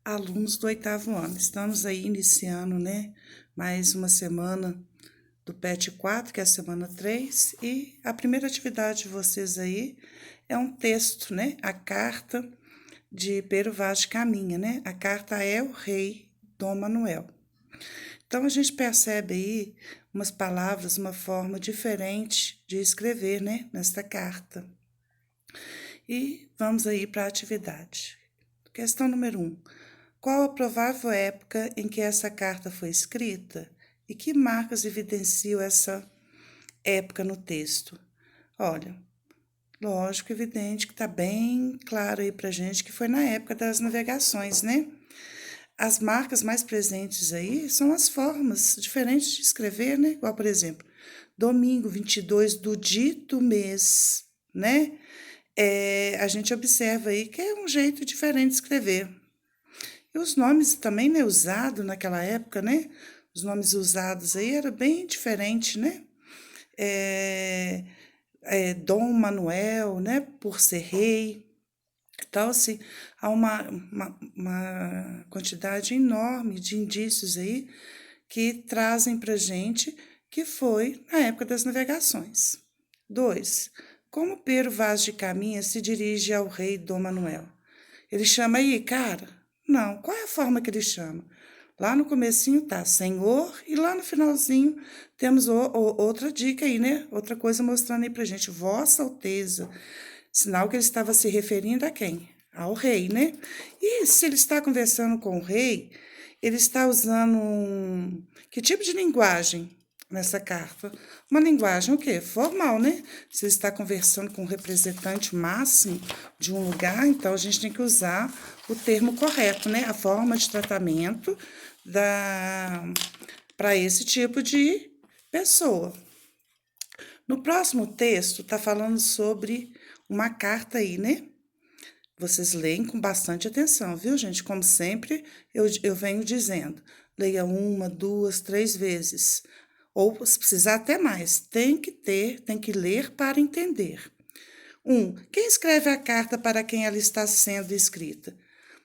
Alunos do oitavo ano. Estamos aí iniciando, né, mais uma semana do PET 4, que é a semana 3, e a primeira atividade de vocês aí é um texto, né, a carta de Pero Vaz de Caminha, né, a carta é o rei Dom Manuel. Então, a gente percebe aí umas palavras, uma forma diferente de escrever, né, nesta carta. E vamos aí para a atividade. Questão número 1. Qual a provável época em que essa carta foi escrita e que marcas evidenciam essa época no texto? Olha, lógico, evidente que está bem claro aí para gente que foi na época das navegações, né? As marcas mais presentes aí são as formas diferentes de escrever, né? Igual, por exemplo, domingo 22 do dito mês, né? A gente observa aí que é um jeito diferente de escrever. E os nomes também, né, usados naquela época, né? Os nomes usados aí era bem diferente, né? Dom Manuel, né, por ser rei. Então, assim, há uma quantidade enorme de indícios aí que trazem para gente que foi na época das navegações. 2. Como Pero Vaz de Caminha se dirige ao rei Dom Manuel? Ele chama aí, cara? Não. Qual é a forma que ele chama? Lá no comecinho tá senhor e lá no finalzinho temos outra dica aí, né? Outra coisa mostrando aí pra gente, Vossa Alteza. Sinal que ele estava se referindo a quem? Ao rei, né? E se ele está conversando com o rei, ele está usando que tipo de linguagem nessa carta? Uma linguagem o quê? Formal, né? Se ele está conversando com o representante máximo de um lugar, então a gente tem que usar o termo correto, né? A forma de tratamento para esse tipo de pessoa. No próximo texto, está falando sobre uma carta aí, né? Vocês leem com bastante atenção, viu, gente? Como sempre, eu venho dizendo, leia uma, duas, três vezes. Ou, se precisar, até mais. Tem que ler para entender. 1. Quem escreve a carta para quem ela está sendo escrita?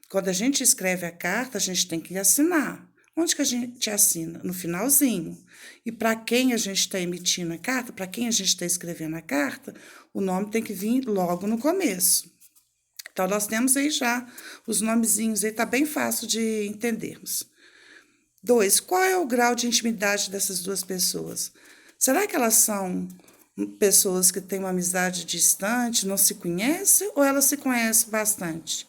Quando a gente escreve a carta, a gente tem que assinar. Onde que a gente assina? No finalzinho. E para quem a gente está emitindo a carta, para quem a gente está escrevendo a carta, o nome tem que vir logo no começo. Então, nós temos aí já os nomezinhos aí, tá bem fácil de entendermos. 2. Qual é o grau de intimidade dessas duas pessoas? Será que elas são pessoas que têm uma amizade distante, não se conhecem, ou elas se conhecem bastante?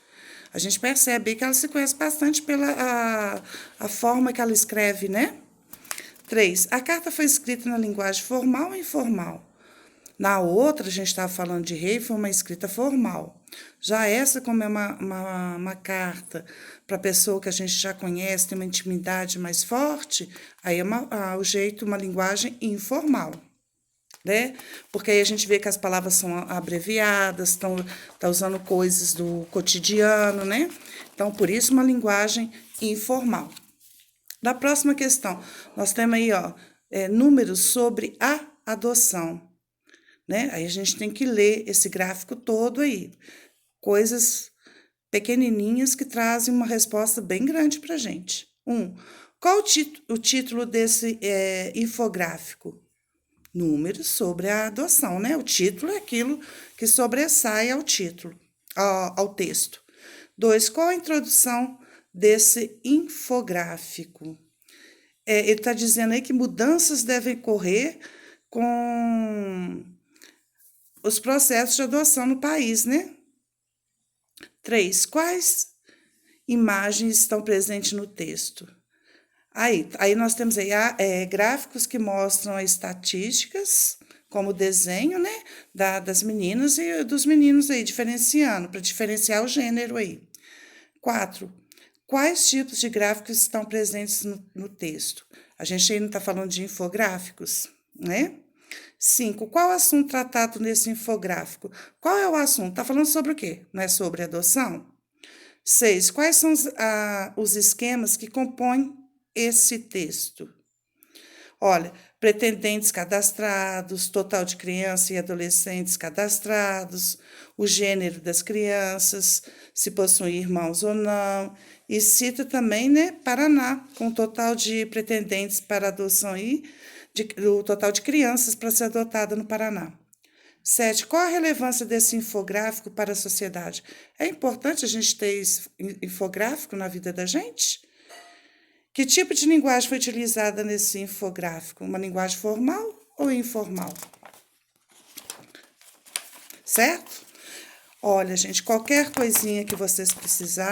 A gente percebe que ela se conhece bastante pela a forma que ela escreve, né? 3. A carta foi escrita na linguagem formal ou informal? Na outra, a gente estava falando de rei, foi uma escrita formal. Já essa, como é uma carta para pessoa que a gente já conhece, tem uma intimidade mais forte, aí é o jeito, uma linguagem informal, né? Porque aí a gente vê que as palavras são abreviadas, tá usando coisas do cotidiano, né? Então, por isso, uma linguagem informal. Na próxima questão, nós temos aí, ó, números sobre a adoção, né? Aí a gente tem que ler esse gráfico todo aí. Coisas pequenininhas que trazem uma resposta bem grande para a gente. 1. Qual o título desse infográfico? Números sobre a adoção, né? O título é aquilo que sobressai ao título, ao texto. 2. Qual a introdução desse infográfico? Ele está dizendo aí que mudanças devem ocorrer com os processos de adoção no país, né? 3. Quais imagens estão presentes no texto? Aí nós temos aí gráficos que mostram as estatísticas, como o desenho, né, das meninas e dos meninos aí, diferenciando, para diferenciar o gênero aí. 4. Quais tipos de gráficos estão presentes no texto? A gente ainda está falando de infográficos, né? 5. Qual o assunto tratado nesse infográfico? Qual é o assunto? Está falando sobre o quê? Não é sobre adoção? 6. Quais são os esquemas que compõem esse texto? Olha, pretendentes cadastrados, total de crianças e adolescentes cadastrados, o gênero das crianças, se possuem irmãos ou não, e cita também, né, Paraná, com total de pretendentes para adoção aí, o total de crianças para ser adotada no Paraná. 7. Qual a relevância desse infográfico para a sociedade? É importante a gente ter esse infográfico na vida da gente? Que tipo de linguagem foi utilizada nesse infográfico? Uma linguagem formal ou informal? Certo? Olha, gente, qualquer coisinha que vocês precisarem,